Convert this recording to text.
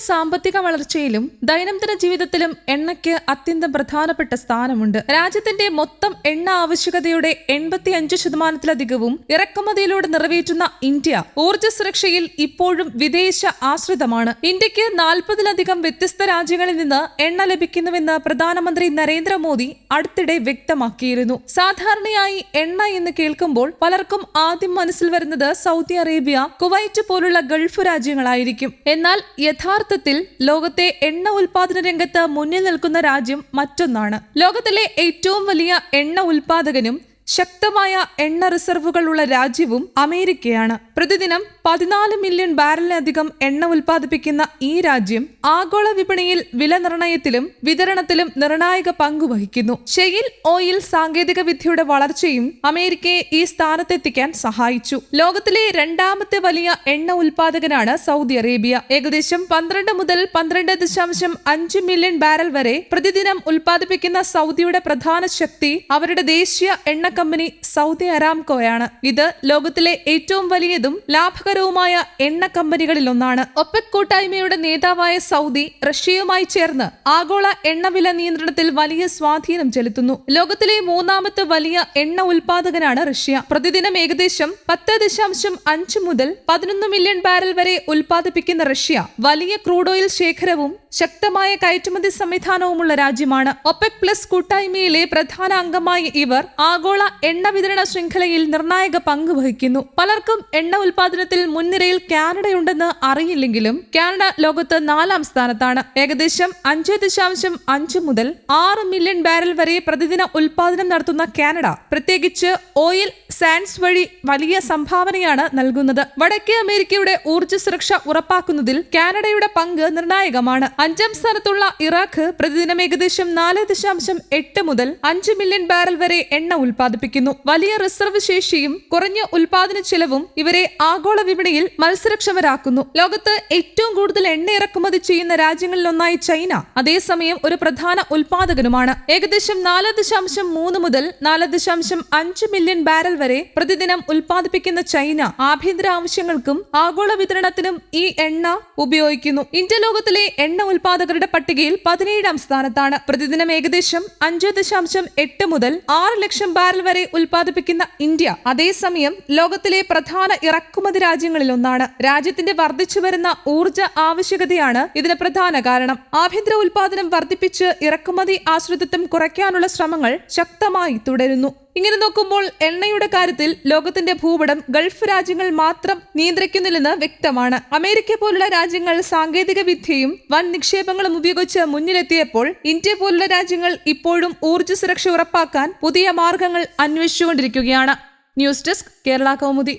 സാമ്പത്തിക വളർച്ചയിലും ദൈനംദിന ജീവിതത്തിലും എണ്ണയ്ക്ക് അത്യന്തം പ്രധാനപ്പെട്ട സ്ഥാനമുണ്ട്. രാജ്യത്തിന്റെ മൊത്തം എണ്ണ ആവശ്യകതയുടെ 85% ഇറക്കുമതിയിലൂടെ നിറവേറ്റുന്ന ഇന്ത്യ ഊർജ്ജ സുരക്ഷയിൽ ഇപ്പോഴും വിദേശ ആശ്രിതമാണ്. ഇന്ത്യക്ക് 40-ലധികം വ്യത്യസ്ത രാജ്യങ്ങളിൽ നിന്ന് എണ്ണ ലഭിക്കുന്നുവെന്ന് പ്രധാനമന്ത്രി നരേന്ദ്രമോദി അടുത്തിടെ വ്യക്തമാക്കിയിരുന്നു. സാധാരണയായി എണ്ണ എന്ന് കേൾക്കുമ്പോൾ പലർക്കും ആദ്യം മനസ്സിൽ വരുന്നത് സൗദി അറേബ്യ, കുവൈറ്റ് പോലുള്ള ഗൾഫ് രാജ്യങ്ങളായിരിക്കും. എന്നാൽ യഥാർത്ഥത്തിൽ ലോകത്തെ എണ്ണ ഉൽപാദന രംഗത്ത് മുന്നിൽ നിൽക്കുന്ന രാജ്യം മറ്റൊന്നാണ്. ലോകത്തിലെ ഏറ്റവും വലിയ എണ്ണ ഉൽപാദകനും ശക്തമായ എണ്ണ റിസർവുകളുള്ള രാജ്യവും അമേരിക്കയാണ്. പ്രതിദിനം 14 മില്യൺ ബാരലിലധികം എണ്ണ ഉൽപ്പാദിപ്പിക്കുന്ന ഈ രാജ്യം ആഗോള വിപണിയിൽ വില നിർണയത്തിലും വിതരണത്തിലും നിർണായക പങ്കുവഹിക്കുന്നു. ഷെയിൽ ഓയിൽ സാങ്കേതിക വിദ്യയുടെ വളർച്ചയും അമേരിക്കയെ ഈ സ്ഥാനത്തെത്തിക്കാൻ സഹായിച്ചു. ലോകത്തിലെ രണ്ടാമത്തെ വലിയ എണ്ണ ഉൽപാദകനാണ് സൗദി അറേബ്യ. ഏകദേശം 12 മുതൽ 12.5 മില്യൺ ബാരൽ വരെ പ്രതിദിനം ഉൽപ്പാദിപ്പിക്കുന്ന സൗദിയുടെ പ്രധാന ശക്തി അവരുടെ ദേശീയ എണ്ണ കമ്പനി സൗദി അരാംകോയാണ്. ഇത് ലോകത്തിലെ ഏറ്റവും വലിയതും ലാഭകരവുമായ എണ്ണ കമ്പനികളിലൊന്നാണ്. ഒപെക് കൂട്ടായ്മയുടെ നേതാവായ സൗദി റഷ്യയുമായി ചേർന്ന് ആഗോള എണ്ണവില നിയന്ത്രണത്തിൽ വലിയ സ്വാധീനം ചെലുത്തുന്നു. ലോകത്തിലെ മൂന്നാമത്തെ വലിയ എണ്ണ ഉൽപാദകനാണ് റഷ്യ. പ്രതിദിനം ഏകദേശം 10.5 മുതൽ 11 മില്യൺ ബാരൽ വരെ ഉൽപ്പാദിപ്പിക്കുന്ന റഷ്യ വലിയ ക്രൂഡ് ഓയിൽ ശേഖരവും ശക്തമായ കയറ്റുമതി സംവിധാനവുമുള്ള രാജ്യമാണ്. ഒപെക് പ്ലസ് കൂട്ടായ്മയിലെ പ്രധാന അംഗമായ ഇവർ ആഗോള എണ്ണ വിതരണ ശൃംഖലയിൽ നിർണായക പങ്ക് വഹിക്കുന്നു. പലർക്കും എണ്ണ ഉൽപാദനത്തിൽ മുൻനിരയിൽ കാനഡയുണ്ടെന്ന് അറിയില്ലെങ്കിലും കാനഡ ലോകത്ത് 4-ാം സ്ഥാനത്താണ്. ഏകദേശം 5.5 മുതൽ 6 മില്യൺ ബാരൽ വരെ പ്രതിദിന ഉൽപാദനം നടത്തുന്ന കാനഡ പ്രത്യേകിച്ച് ഓയിൽ സാൻഡ്സ് വഴി വലിയ സംഭാവനയാണ് നൽകുന്നത്. വടക്കേ അമേരിക്കയുടെ ഊർജ്ജ സുരക്ഷ ഉറപ്പാക്കുന്നതിൽ കാനഡയുടെ പങ്ക് നിർണായകമാണ്. 5-ാം സ്ഥാനത്തുള്ള ഇറാഖ് പ്രതിദിനം ഏകദേശം 4.8 മുതൽ 5 മില്യൺ ബാരൽ വരെ എണ്ണ ഉൽപ്പാദിപ്പിക്കുന്നു. വലിയ റിസർവ് ശേഷിയും കുറഞ്ഞ ഉൽപാദന ചെലവും ഇവരെ ആഗോള വിപണിയിൽ മത്സരക്ഷമരാക്കുന്നു. ലോകത്ത് ഏറ്റവും കൂടുതൽ എണ്ണ ഇറക്കുമതി ചെയ്യുന്ന രാജ്യങ്ങളിലൊന്നായി ചൈന അതേസമയം ഒരു പ്രധാന ഉൽപാദകനുമാണ്. ഏകദേശം 4.3 മുതൽ 4.5 മില്യൺ ബാരൽ വരെ പ്രതിദിനം ഉൽപ്പാദിപ്പിക്കുന്ന ചൈന ആഭ്യന്തര ആവശ്യങ്ങൾക്കും ആഗോള വിതരണത്തിനും ഈ എണ്ണ ഉപയോഗിക്കുന്നു. ഇന്ത്യ ലോകത്തിലെ എണ്ണ ഉൽപാദകരുടെ പട്ടികയിൽ 17-ാം സ്ഥാനത്താണ്. പ്രതിദിനം ഏകദേശം 5.8 മുതൽ 6 ലക്ഷം ബാരൽ വരെ ഉൽപ്പാദിപ്പിക്കുന്ന ഇന്ത്യ അതേസമയം ലോകത്തിലെ പ്രധാന ഇറക്കുമതി രാജ്യങ്ങളിലൊന്നാണ്. രാജ്യത്തിന്റെ വർദ്ധിച്ചുവരുന്ന ഊർജ്ജ ആവശ്യകതയാണ് ഇതിന് പ്രധാന കാരണം. ആഭ്യന്തര ഉൽപാദനം വർദ്ധിപ്പിച്ച് ഇറക്കുമതി ആശ്രിതത്വം കുറയ്ക്കാനുള്ള ശ്രമങ്ങൾ ശക്തമായി തുടരുന്നു. ഇങ്ങനെ നോക്കുമ്പോൾ എണ്ണയുടെ കാര്യത്തിൽ ലോകത്തിന്റെ ഭൂപടം ഗൾഫ് രാജ്യങ്ങൾ മാത്രം നിയന്ത്രിക്കുന്നില്ലെന്ന് വ്യക്തമാണ്. അമേരിക്ക പോലുള്ള രാജ്യങ്ങൾ സാങ്കേതിക വിദ്യയും വൻ നിക്ഷേപങ്ങളും ഉപയോഗിച്ച് മുന്നിലെത്തിയപ്പോൾ ഇന്ത്യ പോലുള്ള രാജ്യങ്ങൾ ഇപ്പോഴും ഊർജ്ജ സുരക്ഷ ഉറപ്പാക്കാൻ പുതിയ മാർഗങ്ങൾ അന്വേഷിച്ചുകൊണ്ടിരിക്കുകയാണ്. News desk Kerala Kaumudi.